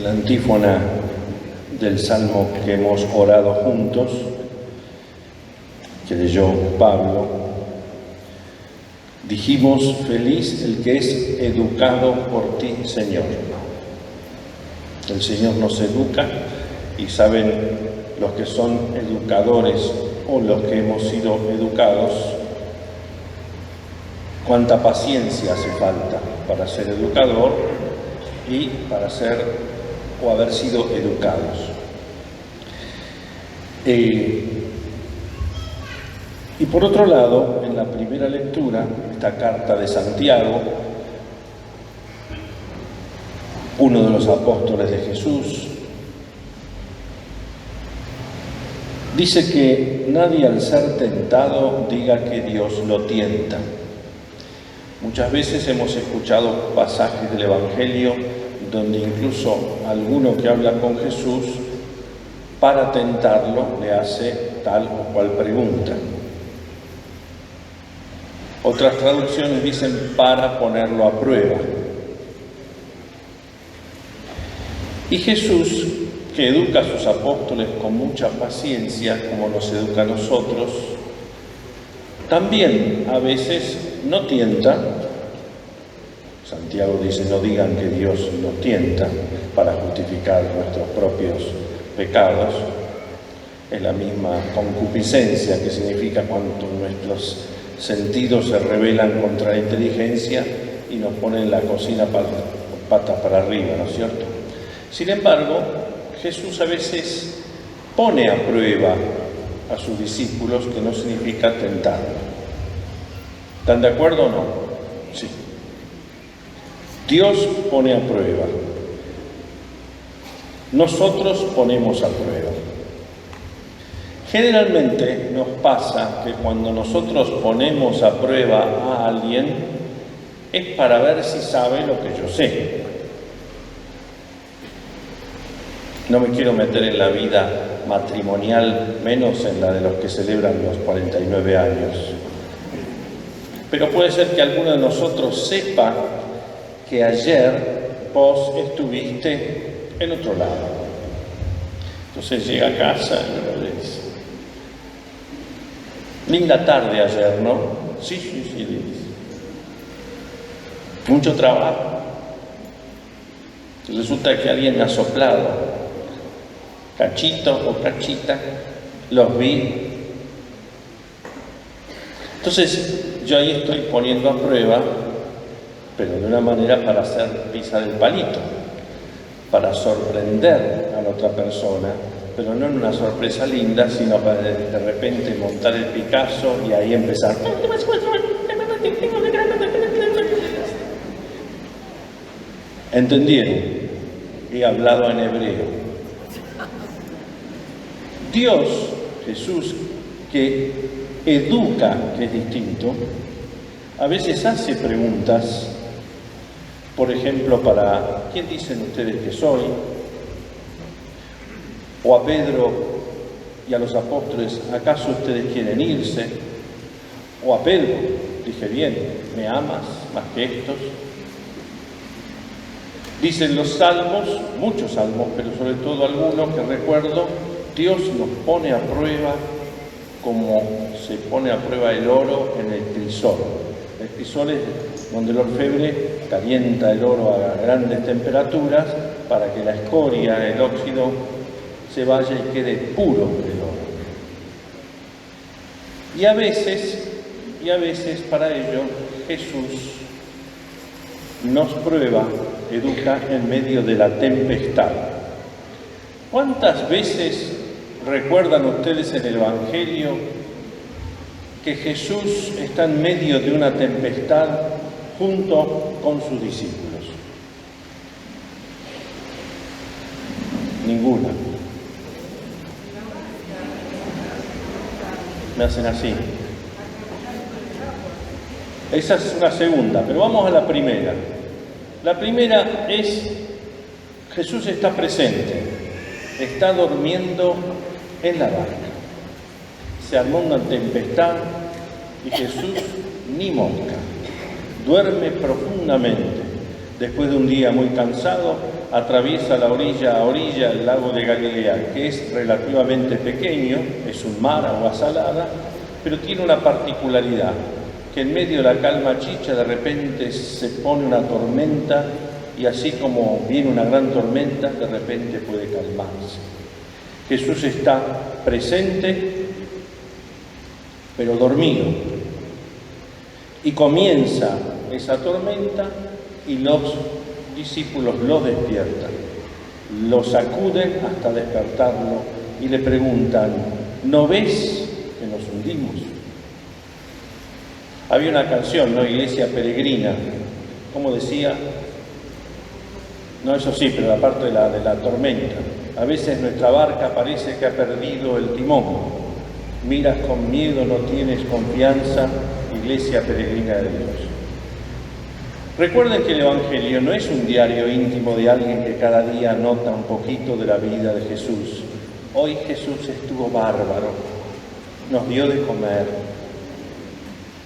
la antífona del Salmo que hemos orado juntos, que leyó Pablo. Dijimos: feliz el que es educado por ti, Señor. El Señor nos educa, y saben los que son educadores o los que hemos sido educados, cuánta paciencia hace falta para ser educador y para ser o haber sido educados. Y por otro lado, en la primera lectura, esta carta de Santiago, uno de los apóstoles de Jesús, dice que nadie al ser tentado diga que Dios lo tienta. Muchas veces hemos escuchado pasajes del Evangelio donde incluso alguno que habla con Jesús, para tentarlo, le hace tal o cual pregunta. Otras traducciones dicen para ponerlo a prueba. Y Jesús, que educa a sus apóstoles con mucha paciencia, como nos educa a nosotros, también a veces no tienta. Santiago dice: no digan que Dios nos tienta, para justificar nuestros propios pecados. Es la misma concupiscencia, que significa cuando nuestros sentidos se rebelan contra la inteligencia y nos ponen la cocina patas para arriba, ¿no es cierto? Sin embargo, Jesús a veces pone a prueba a sus discípulos, que no significa tentar. ¿Están de acuerdo o no? Sí. Dios pone a prueba. Nosotros ponemos a prueba. Generalmente nos pasa que cuando nosotros ponemos a prueba a alguien es para ver si sabe lo que yo sé. No me quiero meter en la vida matrimonial, menos en la de los que celebran los 49 años. Pero puede ser que alguno de nosotros sepa que ayer vos estuviste en otro lado. Entonces llega a casa y le dice: linda tarde ayer, ¿no? Sí, le dice. Mucho trabajo. Resulta que alguien me ha soplado. Cachito o cachita, los vi. Entonces yo ahí estoy poniendo a prueba, pero de una manera para hacer pisar el palito, para sorprender a la otra persona, pero no en una sorpresa linda, sino para de repente montar el Picasso y ahí empezar. ¿Entendieron? He hablado en hebreo. Dios, Jesús, que educa, que es distinto, a veces hace preguntas, por ejemplo, para ¿quién dicen ustedes que soy? O a Pedro y a los apóstoles: ¿acaso ustedes quieren irse? O a Pedro: dije bien, ¿me amas más que estos? Dicen los salmos, muchos salmos, pero sobre todo algunos que recuerdo: Dios nos pone a prueba como se pone a prueba el oro en el crisol. El crisol es donde el orfebre calienta el oro a grandes temperaturas para que la escoria, el óxido, se vaya y quede puro el oro. Y a veces para ello Jesús nos prueba, educa en medio de la tempestad. ¿Cuántas veces recuerdan ustedes en el Evangelio que Jesús está en medio de una tempestad junto con sus discípulos? Ninguna. Me hacen así. Esa es una segunda, pero vamos a la primera. La primera es: Jesús está presente, está durmiendo en la barca. Se armó una tempestad y Jesús ni mosca, duerme profundamente. Después de un día muy cansado, atraviesa la orilla a orilla el lago de Galilea, que es relativamente pequeño, es un mar, agua salada, pero tiene una particularidad, que en medio de la calma chicha de repente se pone una tormenta y así como viene una gran tormenta, de repente puede calmarse. Jesús está presente, pero dormido. Y comienza esa tormenta y los discípulos lo despiertan, lo sacuden hasta despertarlo y le preguntan, ¿no ves que nos hundimos? Había una canción, ¿no? Iglesia Peregrina, ¿cómo decía? No, eso sí, pero la parte de la tormenta. A veces nuestra barca parece que ha perdido el timón. Miras con miedo, no tienes confianza, Iglesia Peregrina de Dios. Recuerden que el Evangelio no es un diario íntimo de alguien que cada día anota un poquito de la vida de Jesús. Hoy Jesús estuvo bárbaro, nos dio de comer.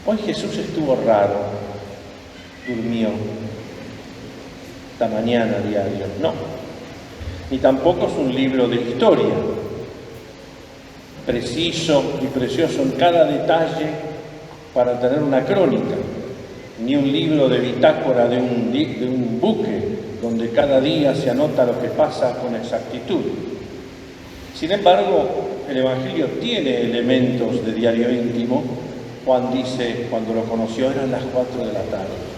Hoy Jesús estuvo raro, durmió. Esta mañana diario, no. Ni tampoco es un libro de historia, preciso y precioso en cada detalle para tener una crónica, ni un libro de bitácora de un buque donde cada día se anota lo que pasa con exactitud. Sin embargo, el Evangelio tiene elementos de diario íntimo. Juan dice, cuando lo conoció eran las 4 de la tarde.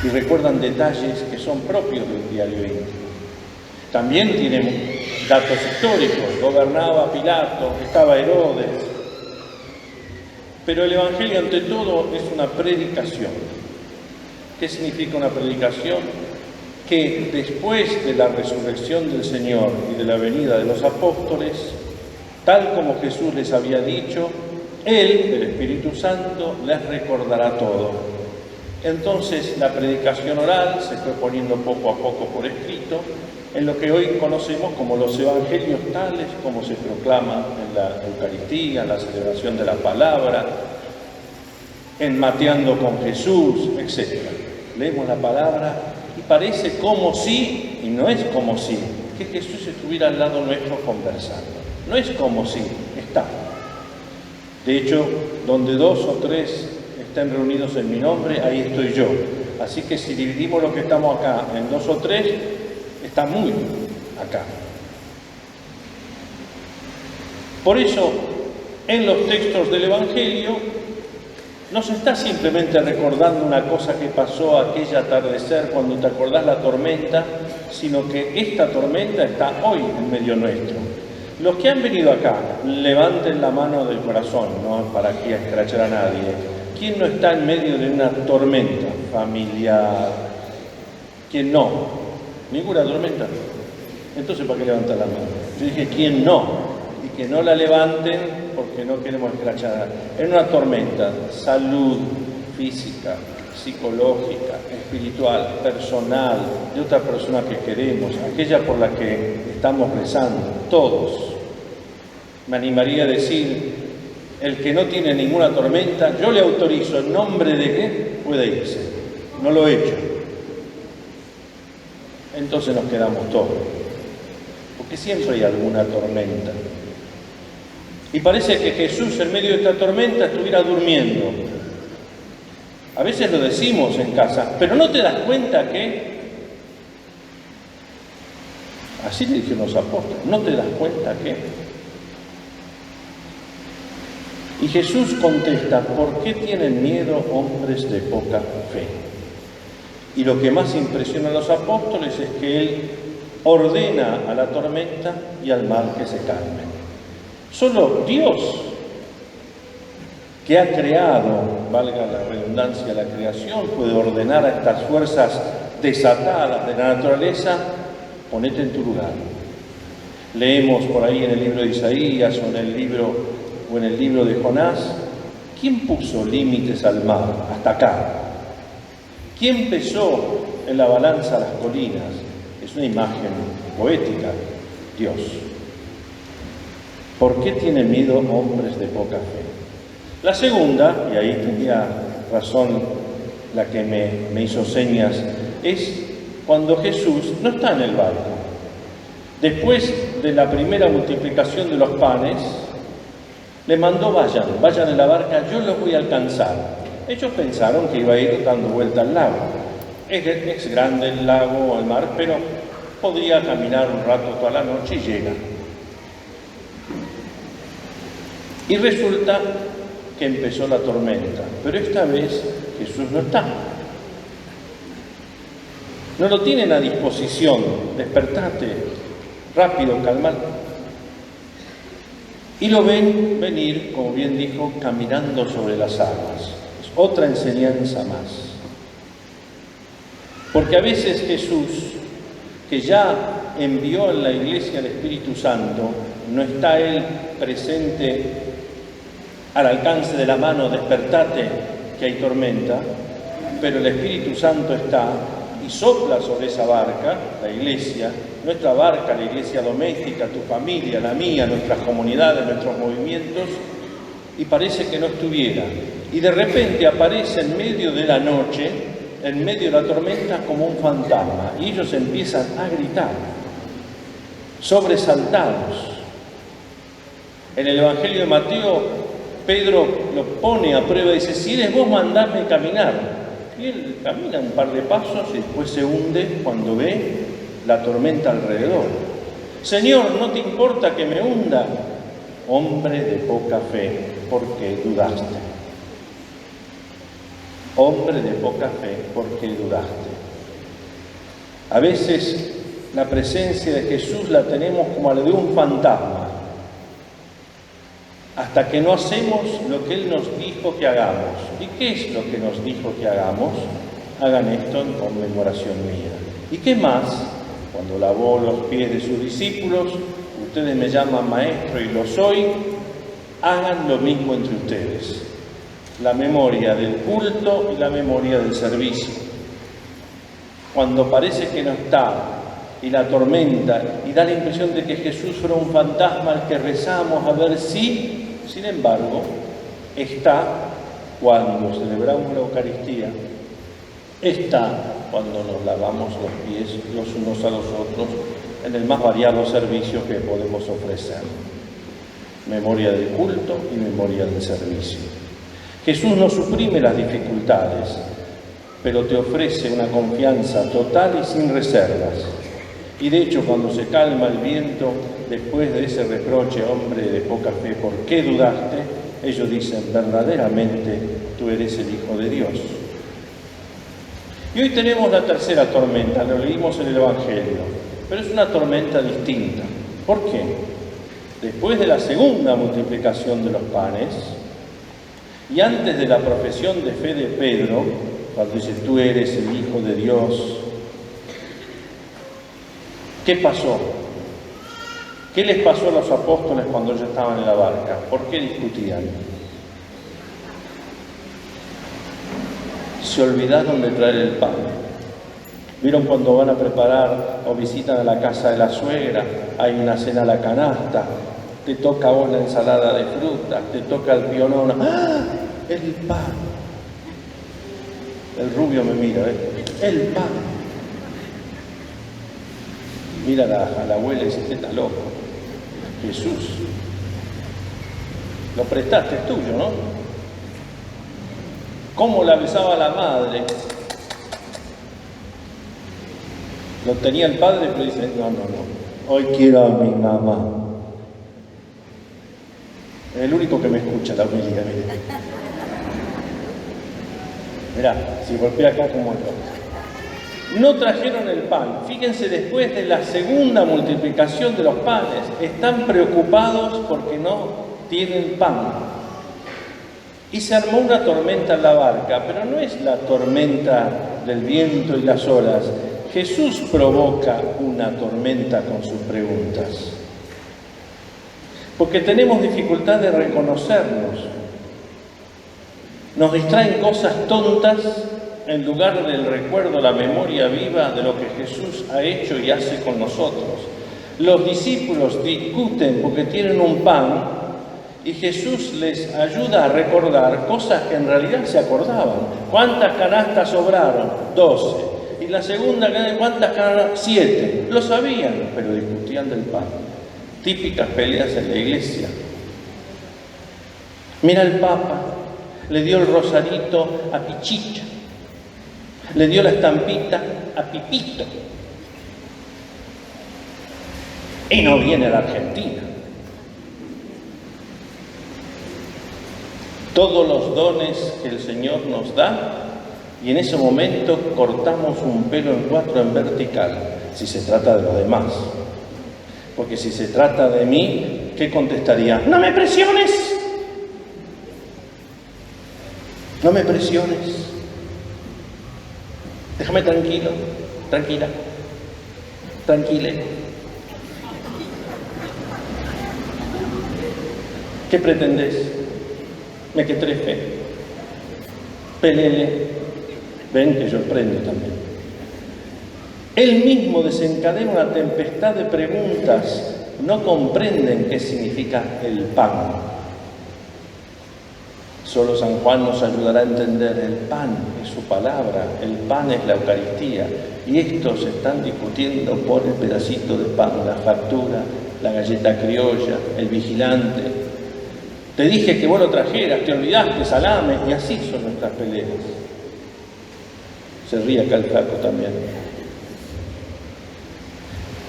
Y recuerdan detalles que son propios del diario íntimo. También tiene datos históricos, gobernaba Pilato, estaba Herodes. Pero el Evangelio ante todo es una predicación. ¿Qué significa una predicación? Que después de la resurrección del Señor y de la venida de los apóstoles, tal como Jesús les había dicho, Él, el Espíritu Santo, les recordará todo. Entonces la predicación oral se fue poniendo poco a poco por escrito en lo que hoy conocemos como los evangelios tales como se proclama en la Eucaristía, en la celebración de la palabra, en Mateando con Jesús, etc. Leemos la palabra y parece como si, y no es como si, que Jesús estuviera al lado nuestro conversando. No es como si, está. De hecho, donde 2 o 3 estén reunidos en mi nombre, ahí estoy yo. Así que si dividimos lo que estamos acá en 2 o 3, está muy acá. Por eso, en los textos del Evangelio, no se está simplemente recordando una cosa que pasó aquel atardecer cuando te acordás la tormenta, sino que esta tormenta está hoy en medio nuestro. Los que han venido acá, levanten la mano del corazón, no para aquí a escrachar a nadie. ¿Quién no está en medio de una tormenta familiar? ¿Quién no? ¿Ninguna tormenta? Entonces, ¿para qué levantar la mano? Yo dije, ¿quién no? Y que no la levanten porque no queremos escrachar. En una tormenta, salud física, psicológica, espiritual, personal, de otra persona que queremos, aquella por la que estamos rezando, todos. Me animaría a decir, el que no tiene ninguna tormenta, yo le autorizo en nombre de que pueda irse. No lo he hecho. Entonces nos quedamos todos. Porque siempre hay alguna tormenta. Y parece que Jesús en medio de esta tormenta estuviera durmiendo. A veces lo decimos en casa, pero ¿no te das cuenta que? Así le dijeron los apóstoles, ¿no te das cuenta que? Y Jesús contesta, ¿por qué tienen miedo hombres de poca fe? Y lo que más impresiona a los apóstoles es que Él ordena a la tormenta y al mar que se calmen. Solo Dios, que ha creado, valga la redundancia, la creación, puede ordenar a estas fuerzas desatadas de la naturaleza, ponete en tu lugar. Leemos por ahí en el libro de Isaías o en el libro de Jonás, ¿quién puso límites al mar hasta acá? ¿Quién pesó en la balanza las colinas? Es una imagen poética, Dios. ¿Por qué tienen miedo hombres de poca fe? La segunda, y ahí tenía razón la que me hizo señas, es cuando Jesús no está en el barco. Después de la primera multiplicación de los panes, le mandó, vayan en la barca, yo los voy a alcanzar. Ellos pensaron que iba a ir dando vuelta al lago. Es grande el lago o el mar, pero podría caminar un rato toda la noche y llega. Y resulta que empezó la tormenta, pero esta vez Jesús no está. No lo tienen a disposición, despertate, rápido, calmate. Y lo ven venir, como bien dijo, caminando sobre las aguas. Es otra enseñanza más. Porque a veces Jesús, que ya envió en la iglesia al Espíritu Santo, no está Él presente al alcance de la mano, despertate que hay tormenta, pero el Espíritu Santo está y sopla sobre esa barca, la iglesia, nuestra barca, la iglesia doméstica, tu familia, la mía, nuestras comunidades, nuestros movimientos, y parece que no estuviera. Y de repente aparece en medio de la noche, en medio de la tormenta, como un fantasma, y ellos empiezan a gritar, sobresaltados. En el Evangelio de Mateo, Pedro lo pone a prueba y dice, si eres vos, mandadme caminar. Y él camina un par de pasos y después se hunde cuando ve la tormenta alrededor. Señor, ¿no te importa que me hunda? Hombre de poca fe, ¿por qué dudaste? Hombre de poca fe, ¿por qué dudaste? A veces la presencia de Jesús la tenemos como la de un fantasma, hasta que no hacemos lo que Él nos dijo que hagamos. ¿Y qué es lo que nos dijo que hagamos? Hagan esto en conmemoración mía. ¿Y qué más? Cuando lavó los pies de sus discípulos, ustedes me llaman maestro y lo soy, hagan lo mismo entre ustedes. La memoria del culto y la memoria del servicio. Cuando parece que no está y la tormenta y da la impresión de que Jesús fuera un fantasma al que rezamos a ver si, sin embargo, está cuando celebramos la Eucaristía, está cuando nos lavamos los pies los unos a los otros en el más variado servicio que podemos ofrecer. Memoria del culto y memoria del servicio. Jesús no suprime las dificultades, pero te ofrece una confianza total y sin reservas. Y de hecho, cuando se calma el viento, después de ese reproche, hombre de poca fe, ¿por qué dudaste? Ellos dicen, verdaderamente tú eres el Hijo de Dios. Y hoy tenemos la tercera tormenta, lo leímos en el Evangelio, pero es una tormenta distinta. ¿Por qué? Después de la segunda multiplicación de los panes, y antes de la profesión de fe de Pedro, cuando dice, tú eres el Hijo de Dios, ¿qué pasó? ¿Qué les pasó a los apóstoles cuando ya estaban en la barca? ¿Por qué discutían? Se olvidaron de traer el pan. ¿Vieron cuando van a preparar o visitan a la casa de la suegra? Hay una cena a la canasta, te toca a vos la ensalada de frutas, te toca el pionono. ¡Ah! El pan. El rubio me mira, el pan. Mira a la abuela y dice, este está loco. Jesús. Lo prestaste, es tuyo, ¿no? ¿Cómo la besaba la madre? Lo tenía el padre, pero dice, no. Hoy quiero a mi mamá. Es el único que me escucha la humildad, mire. Mirá, si golpea acá como esto. No trajeron el pan. Fíjense, después de la segunda multiplicación de los panes, están preocupados porque no tienen pan. Y se armó una tormenta en la barca, pero no es la tormenta del viento y las olas. Jesús provoca una tormenta con sus preguntas. Porque tenemos dificultad de reconocernos. Nos distraen cosas tontas en lugar del recuerdo, la memoria viva de lo que Jesús ha hecho y hace con nosotros. Los discípulos discuten porque tienen un pan Y Jesús les ayuda a recordar cosas que en realidad se acordaban. ¿Cuántas canastas sobraron? 12. Y la segunda, ¿cuántas canastas? 7. Lo sabían, pero discutían del pan. Típicas peleas en la iglesia. Mira el Papa, le dio el rosarito a Pichicha, le dio la estampita a Pipito. Y no viene a la Argentina. Todos los dones que el Señor nos da, y en ese momento cortamos un pelo en 4 en vertical, si se trata de los demás. Porque si se trata de mí, ¿qué contestaría? ¡No me presiones! No me presiones. Déjame tranquilo, tranquila, tranquile. ¿Qué pretendes? Me que trefe. Pelele. Ven que yo prendo también. Él mismo desencadena una tempestad de preguntas. No comprenden qué significa el pan. Solo San Juan nos ayudará a entender. El pan es su palabra, el pan es la Eucaristía. Y estos están discutiendo por el pedacito de pan, la factura, la galleta criolla, el vigilante. Te dije que vos lo trajeras, te olvidaste, salame. Y así son nuestras peleas. Se ríe acá el flaco también.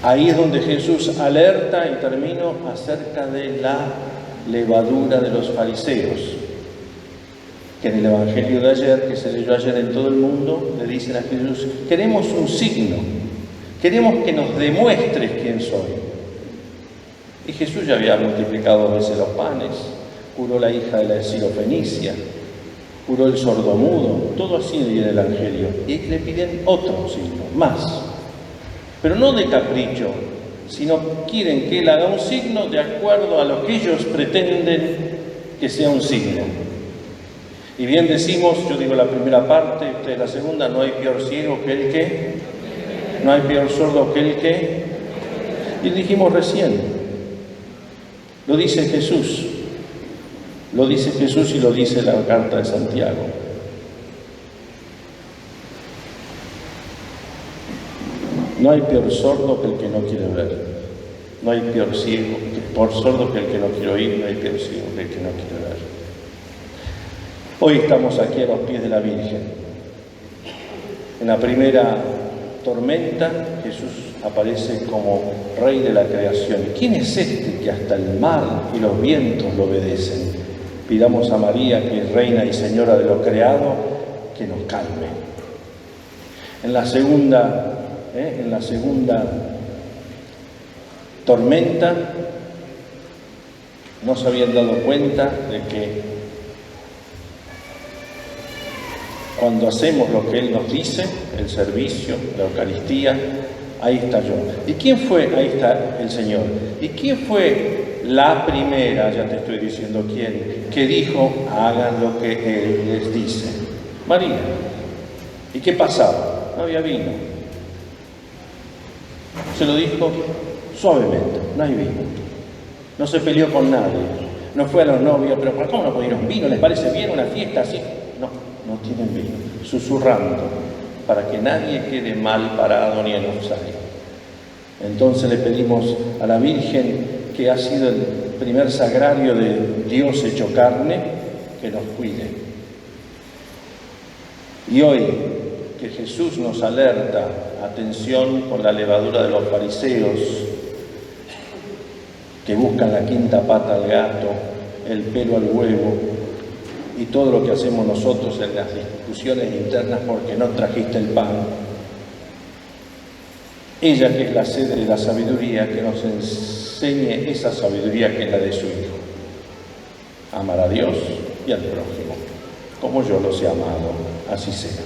Ahí es donde Jesús alerta, y termino, acerca de la levadura de los fariseos. Que en el Evangelio de ayer, que se leyó ayer en todo el mundo, le dicen a Jesús: queremos un signo, queremos que nos demuestres quién soy. Y Jesús ya había multiplicado 2 veces los panes, curó la hija de la sirofenicia, curó el sordomudo, todo así en el Evangelio. Y le piden otro signo, más. Pero no de capricho, sino quieren que él haga un signo de acuerdo a lo que ellos pretenden que sea un signo. Y bien decimos, yo digo la primera parte, usted la segunda: no hay peor ciego que el que, no hay peor sordo que el que. Y dijimos recién, lo dice Jesús y lo dice la carta de Santiago. No hay peor sordo que el que no quiere ver, no hay peor ciego, por sordo que el que no quiere oír, no hay peor ciego que el que no quiere ver. Hoy estamos aquí a los pies de la Virgen. En la primera tormenta, Jesús aparece como Rey de la creación. ¿Quién es este que hasta el mar y los vientos lo obedecen? Pidamos a María, que es Reina y Señora de lo creado, que nos calme. En la segunda tormenta, no se habían dado cuenta de que cuando hacemos lo que Él nos dice, el servicio, la Eucaristía, ahí está yo. ¿Y quién fue? Ahí está el Señor. ¿Y quién fue la primera, ya te estoy diciendo quién, que dijo: hagan lo que Él les dice? María. ¿Y qué pasaba? No había vino. Se lo dijo suavemente: no hay vino. No se peleó con nadie. No fue a los novios: pero ¿cómo no pudieron vino? ¿Les parece bien una fiesta así? No tienen vino, susurrando, para que nadie quede mal parado ni en offside. Entonces le pedimos a la Virgen, que ha sido el primer sagrario de Dios hecho carne, que nos cuide. Y hoy, que Jesús nos alerta: atención con la levadura de los fariseos, que buscan la quinta pata al gato, el pelo al huevo, y todo lo que hacemos nosotros en las discusiones internas porque no trajiste el pan. Ella, que es la sede de la sabiduría, que nos enseñe esa sabiduría que es la de su Hijo. Amar a Dios y al prójimo, como yo los he amado, así sea.